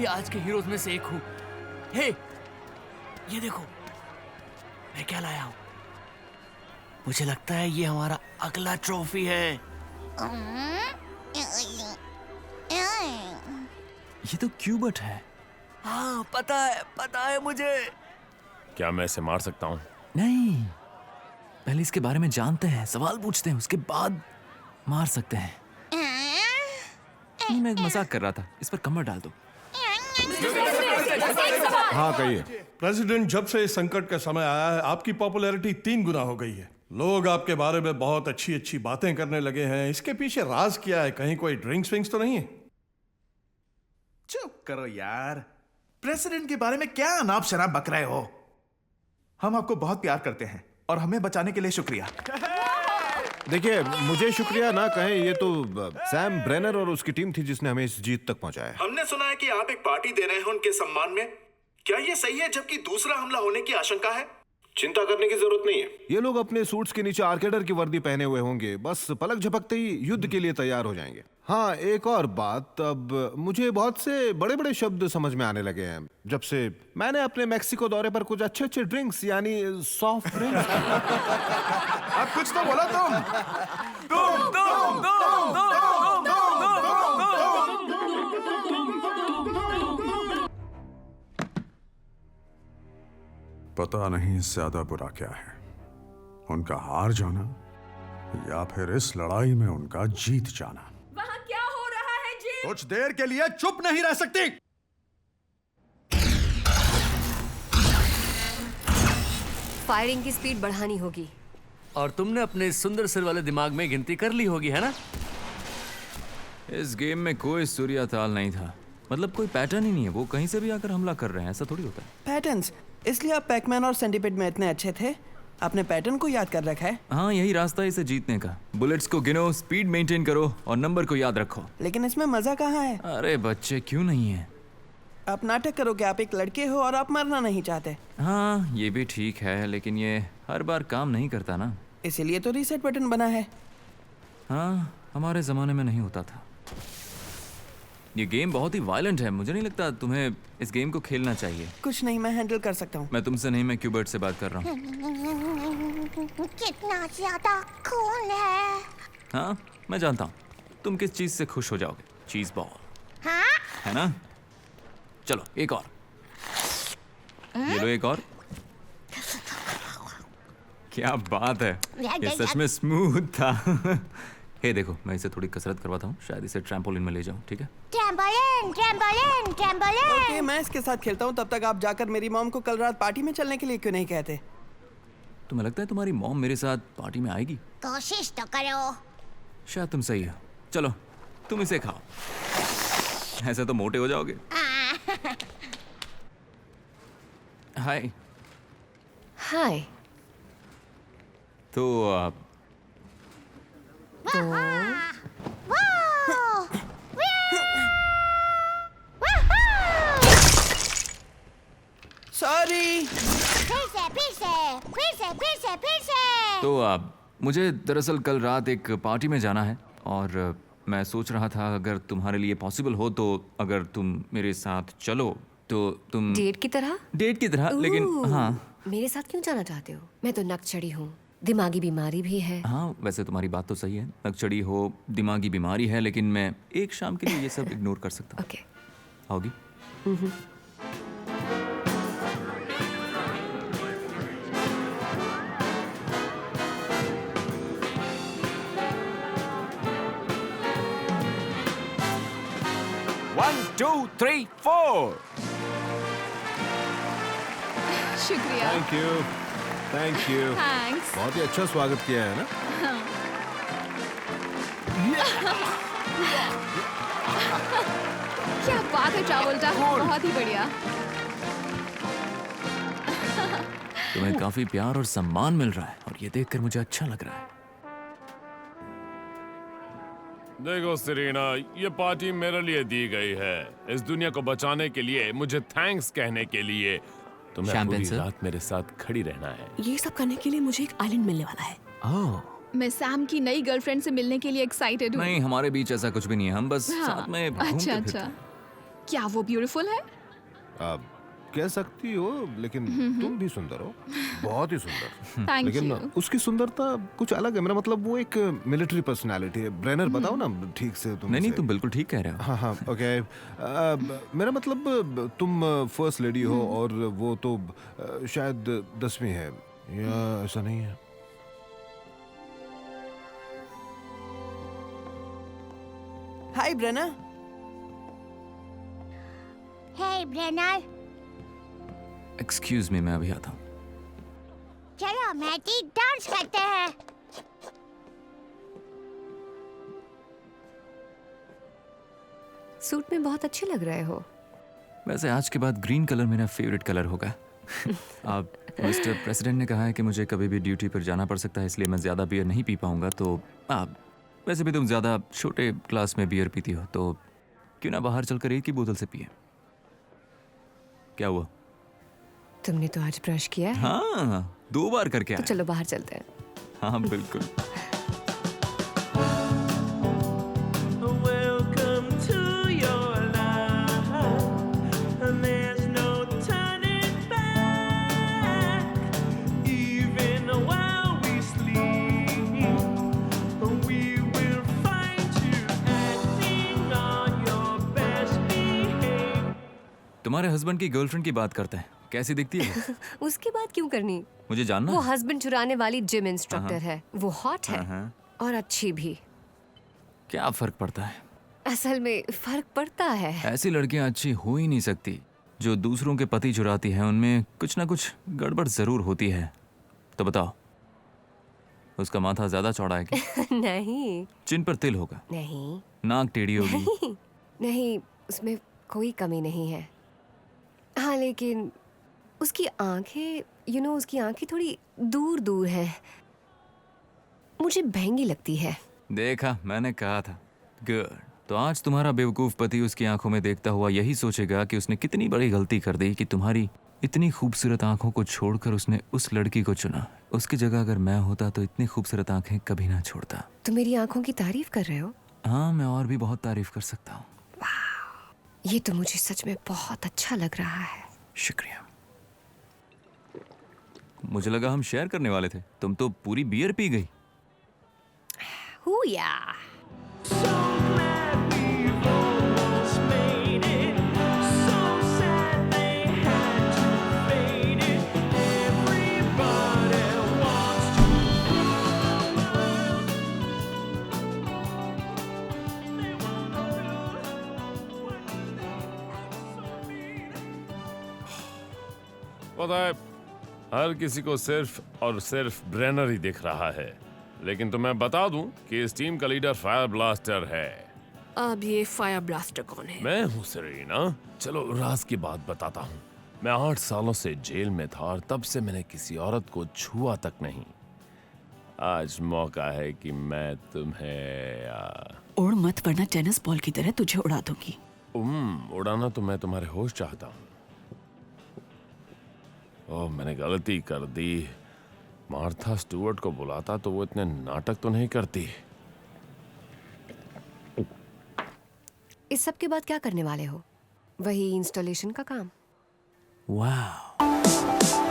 भी आज के हीरोज में से एक हूँ। हे, ये देखो मैं क्या लाया हूँ। मुझे लगता है ये हमारा अगला ट्रॉफी है। ये तो क्यूबर्ट है। हाँ पता है मुझे। क्या मैं इसे मार सकता हूँ? नहीं, पहले इसके बारे में जानते हैं, सवाल पूछते हैं, उसके बाद मार सकते हैं। मैं एक मजाक कर रहा था, इस पर कमर डाल दो। हाँ कहिए। प्रेसिडेंट, जब से इस संकट का समय आया है आपकी पॉपुलैरिटी 3 गुना हो गई है। लोग आपके बारे में बहुत अच्छी अच्छी बातें करने लगे हैं। इसके पीछे राज क्या है? कहीं कोई ड्रिंक्स विंक्स तो नहीं है? चुप करो यार, प्रेसिडेंट के बारे में क्या अनाप शनाप बक रहे हो? हम आपको बहुत प्यार करते हैं और हमें बचाने के लिए शुक्रिया। देखिए, मुझे शुक्रिया ना कहें, ये तो सैम ब्रेनर और उसकी टीम थी जिसने हमें इस जीत तक पहुंचाया। हमने सुना है कि आप एक पार्टी दे रहे हैं उनके सम्मान में। क्या ये सही है, जबकि दूसरा हमला होने की आशंका है? चिंता करने की जरूरत नहीं है। ये लोग अपने सूट्स के नीचे आर्केडर की वर्दी पहने हुए होंगे, बस पलक झपकते ही युद्ध के लिए तैयार हो जाएंगे। हाँ, एक और बात, अब मुझे बहुत से बड़े बड़े शब्द समझ में आने लगे हैं जब से मैंने अपने मेक्सिको दौरे पर कुछ अच्छे अच्छे ड्रिंक्स यानी सॉफ्ट ड्रिंक्स। अब कुछ तो बोलो तुम। पता नहीं ज्यादा बुरा क्या है, उनका हार जाना या फिर इस लड़ाई में उनका जीत जाना। वहाँ क्या हो रहा है जी? कुछ देर के लिए चुप नहीं रह सकती। फायरिंग की स्पीड बढ़ानी होगी। और तुमने अपने सुंदर सिर वाले दिमाग में गिनती कर ली होगी, है ना? इस गेम में कोई सूर्य ताल नहीं था, मतलब कोई पैटर्न ही नहीं है। वो कहीं से भी आकर हमला कर रहे हैं, ऐसा थोड़ी होता है। पैटर्न्स, इसलिए आप पैकमैन और सेंटीपिड में इतने अच्छे थे? आपने पैटर्न को याद कर रखा है? हाँ, यही रास्ता है इसे जीतने का। बुलेट्स को गिनो, स्पीड मेंटेन करो और नंबर को याद रखो। लेकिन इसमें मजा कहाँ है? अरे बच्चे, क्यों नहीं है? आप नाटक करो कि आप एक लड़के हो और आप मरना नहीं चाहते। हाँ, ये भी ठीक है, लेकिन ये हर बार काम नहीं करता ना। इसीलिए तो रीसेट बटन बना है। हाँ, हमारे जमाने में नहीं होता था। ये गेम बहुत ही वायलेंट है, मुझे नहीं लगता तुम्हें इस गेम को खेलना चाहिए। कुछ नहीं, मैं हैंडल कर सकता हूँ। मैं तुमसे नहीं, मैं क्यूबर्ट से बात कर रहा हूँ। कितना ज्यादा खून है। हाँ, मैं जानता हूँ तुम किस चीज से खुश हो जाओगे। चीज बॉल, हाँ? है ना? चलो एक और, ये लो एक और। क्या बात है, ये सच में स्मूथ था। हे देखो, मैं इसे थोड़ी कसरत करवाता हूँ, शायद इसे ट्रैम्पोलिन में ले जाऊँ। ठीक है? ट्रैम्पोलिन। ओके, मैं इसके साथ खेलता हूँ। तब तक आप जाकर मेरी मॉम को कल रात पार्टी में चलने के लिए क्यों नहीं कहते? तुम्हें लगता है तुम्हारी मॉम मेरे साथ पार्टी में आएगी? कोशिश तो करो। शायद तुम सही हो। चलो तुम इसे खाओ, ऐसे तो मोटे हो जाओगे। हाय। हाय। तो आप सॉरी। फिर से। तो आप मुझे दरअसल कल रात एक पार्टी में जाना है और मैं सोच रहा था अगर तुम्हारे लिए पॉसिबल हो तो अगर तुम मेरे साथ चलो तो तुम डेट की तरह? डेट की तरह, लेकिन हाँ। मेरे साथ क्यों जाना चाहते हो? मैं तो नकचढ़ी हूँ, दिमागी बीमारी भी है। हाँ, वैसे तुम्हारी बात तो सही है, नकचढ़ी हो, दिमागी बीमारी है, लेकिन मैं एक शाम के लिए ये सब इग्नोर कर सकता हूँ। ओके। आओगी? One, 2, 3, 4। शुक्रिया। Thank you. थैंक्स। बहुत ही अच्छा स्वागत किया है ना? क्या बात है ट्रावोल्टा, बहुत ही बढ़िया। तुम्हें काफी प्यार और सम्मान मिल रहा है और ये देखकर मुझे अच्छा लग रहा है। देखो सेरेना, ये पार्टी मेरे लिए दी गई है, इस दुनिया को बचाने के लिए, मुझे थैंक्स कहने के लिए। तुम्हें पूरी रात मेरे साथ खड़ी रहना है। ये सब करने के लिए मुझे एक आइलैंड मिलने वाला है। ओह, मैं सैम की नई गर्लफ्रेंड से मिलने के लिए एक्साइटेड हूँ। नहीं, हमारे बीच ऐसा कुछ भी नहीं है, हम बस साथ में घूमते फिरते हैं। क्या वो ब्यूटीफुल है? आप कह सकती हो, लेकिन तुम भी सुंदर हो, बहुत ही सुंदर। Thank लेकिन you. उसकी सुंदरता कुछ अलग है। मेरा मतलब वो एक मिलिट्री पर्सनालिटी है। ब्रेनर बताओ ना ठीक से तुम। नहीं, तुम बिल्कुल ठीक कह रहे हो। हाँ हाँ, ओके। मेरा मतलब तुम फर्स्ट लेडी हो और वो तो शायद 10वीं है, या ऐसा नहीं है? हाय ब्रेना। हे ब्रेनर, एक्सक्यूज मी, मैं अभी आता हूँ। चलो मैटी डांस करते हैं। सूट में बहुत अच्छे लग रहे हो। वैसे आज के बाद ग्रीन कलर मेरा फेवरेट कलर होगा। अब मिस्टर प्रेसिडेंट ने कहा है कि मुझे कभी भी ड्यूटी पर जाना पड़ सकता है, इसलिए मैं ज़्यादा बियर नहीं पी पाऊंगा। तो आप वैसे भी तुम ज़्यादा छोटे क्लास में बियर पीती हो, तो क्यों ना बाहर चलकर एक ही बोतल से पिए। क्या हुआ? तुमने तो आज ब्रश किया है। हाँ, 2 बार करके तो आया। चलो बाहर चलते हैं। हाँ बिल्कुल। तुम्हारे हस्बैंड की गर्लफ्रेंड की बात करते हैं, कैसी दिखती है? उसकी बात क्यों करनी? मुझे जानना वो है। हस्बैंड चुराने वाली जिम इंस्ट्रक्टर है। वो हॉट है और अच्छी भी। क्या फर्क पड़ता है? असल में फर्क पड़ता है। ऐसी लड़कियां अच्छी हो ही नहीं सकती। जो दूसरों के पति चुराती हैं उनमें कुछ ना कुछ गड़बड़ जरूर होती है। तो बताओ, उसका माथा ज्यादा चौड़ा है क्या? नहीं। चिन पर तिल होगा? नहीं। नाक टेढ़ी होगी? नहीं, उसमें कोई कमी नहीं है। हाँ, लेकिन उसकी आंखें, उसकी आंखें थोड़ी दूर दूर हैं। मुझे महंगी लगती है। देखा, मैंने कहा था। गुड। तो आज तुम्हारा बेवकूफ पति उसकी आंखों में देखता हुआ यही सोचेगा कि उसने कितनी बड़ी गलती कर दी कि तुम्हारी इतनी खूबसूरत आंखों को छोड़कर उसने उस लड़की को चुना। उसकी जगह अगर मैं होता तो इतनी खूबसूरत आंखें कभी ना छोड़ता। तुम मेरी आंखों की तारीफ कर रहे हो? हाँ, मैं और भी बहुत तारीफ कर सकता हूँ। ये तो मुझे सच में बहुत अच्छा लग रहा है। शुक्रिया। मुझे लगा हम शेयर करने वाले थे। तुम तो पूरी बियर पी गई। हुया। पता है, हर किसी को सिर्फ और सिर्फ ब्रेनर ही दिख रहा है, लेकिन तो मैं बता दूं कि इस टीम का लीडर फायर ब्लास्टर है। अब ये फायर ब्लास्टर कौन है? मैं हूँ सेरेना। चलो राज की बात बताता हूँ। मैं 8 सालों से जेल में था और तब से मैंने किसी औरत को छुआ तक नहीं। आज मौका है कि मैं तुम्हें उड़ मत, वरना टेनिस बॉल की तरह तुझे उड़ा दूंगी। उड़ाना तो मैं तुम्हारे होश चाहता हूँ। ओह, मैंने गलती कर दी। मार्था स्टुअर्ट को बुलाता तो वो इतने नाटक तो नहीं करती। इस सब के बाद क्या करने वाले हो? वही इंस्टॉलेशन का काम? वाह।